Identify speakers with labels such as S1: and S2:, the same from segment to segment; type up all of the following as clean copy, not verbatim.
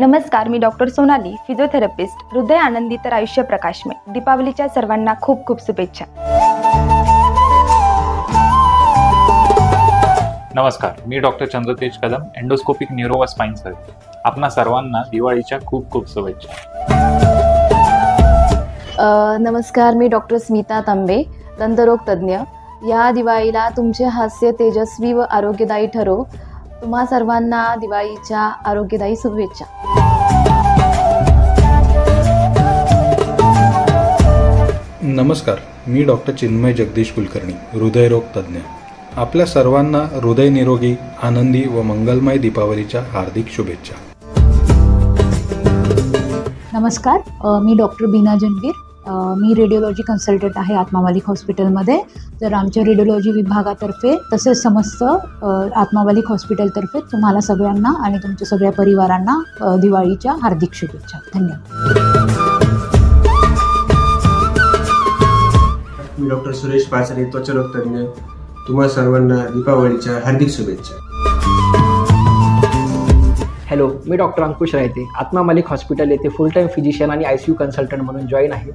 S1: नमस्कार, मी doctor Sonali, physiotherapist, हृदय आनंदी तर आयुष्य प्रकाशमय. दीपावलीच्या सर्वांना खूप खूप शुभेच्छा.
S2: नमस्कार, मी डॉक्टर चंद्रतेज कदम, एंडोस्कोपिक न्यूरो व स्पाइन सर्जन. आपणा सर्वांना दिवाळीच्या खूप खूप शुभेच्छा.
S3: नमस्कार, मी डॉक्टर स्मिता तांबे, दंतरोग तज्ज्ञ. या दिवाळीला तुमचे हास्य तेजस्वी व आरोग्यदायी ठरो. तुम्हा सर्वांना दिवाळीच्या आरोग्यदायी शुभेच्छा.
S4: नमस्कार, मी डॉक्टर चिन्मय जगदीश कुलकर्णी, हृदयरोग तज्ज्ञ. आपल्या सर्वांना हृदय निरोगी, आनंदी व मंगलमय दीपावलीच्या हार्दिक शुभेच्छा.
S5: नमस्कार, मी डॉक्टर बीना जनवीर. मी रेडिओलॉजी कन्सल्टंट आहे आत्मा मालिक हॉस्पिटलमध्ये. तर आमच्या रेडिओलॉजी विभागातर्फे तसेच समस्त आत्मा मालिक हॉस्पिटलतर्फे तुम्हाला सगळ्यांना आणि तुमच्या सगळ्या परिवारांना दिवाळीच्या हार्दिक शुभेच्छा. धन्यवाद.
S6: मी डॉक्टर सुरेश पाचरे, त्वचारोग तज्ज्ञ. तुम्हा सर्वांना दीपावलीच्या हार्दिक शुभेच्छा.
S7: हॅलो, मी डॉक्टर अंकुश रायते, आत्मा मालिक हॉस्पिटल येथे फुल टाईम फिजिशियन आणि ICU कन्सल्टंट म्हणून जॉईन आहे.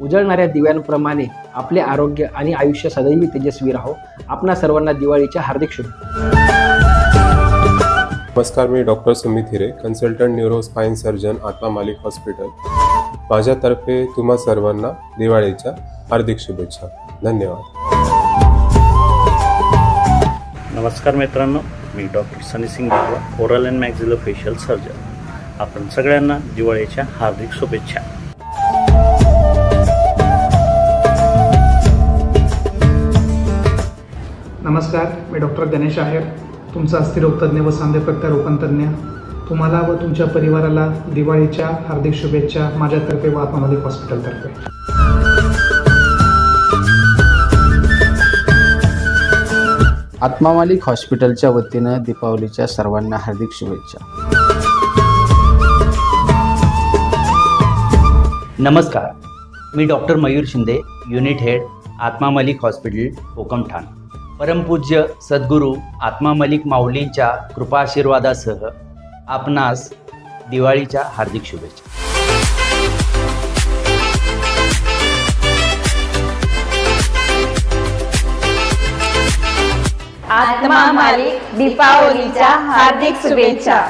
S7: उजळणाऱ्या दिव्यांप्रमाणे आपले आरोग्य आणि आयुष्य सदैव तेजस्वी राहो. आपणा सर्वांना दिवाळीच्या हार्दिक शुभेच्छा.
S8: नमस्कार, मी डॉक्टर सुमित हिरे, कन्सल्टंट न्यूरो स्पाइन सर्जन, आत्मा मालिक हॉस्पिटल. माझ्यातर्फे तुम्हा सर्वांना दिवाळीच्या हार्दिक शुभेच्छा. धन्यवाद.
S9: नमस्कार मित्रांनो, मी डॉक्टर सनी सिंग देवा, ओरल अँड मॅक्झिलोफेशियल सर्जन. आपण सगळ्यांना दिवाळीच्या हार्दिक शुभेच्छा.
S10: नमस्कार, मी डॉक्टर गणेश आहेर, तुमचा अस्थिरोग तज्ज्ञ व सांधे प्रत्यारोपण तज्ज्ञ. तुम्हाला व तुमच्या परिवाराला दिवाळीच्या हार्दिक शुभेच्छा माझ्यातर्फे व आत्मा मालिक हॉस्पिटलतर्फे.
S11: आत्मा मालिक हॉस्पिटलच्या वतीनं दीपावलीच्या सर्वांना हार्दिक शुभेच्छा.
S12: नमस्कार, मी doctor Mayur Shinde, unit head, Atma Malik hospital, Kokamthan. परमपूज्य सद्गुरू आत्मा मालिक माऊलींच्या कृपाआशीर्वादासह आपणास दिवाळीच्या हार्दिक शुभेच्छा.
S13: आत्मा मालिक दीपावलीच्या हार्दिक शुभेच्छा.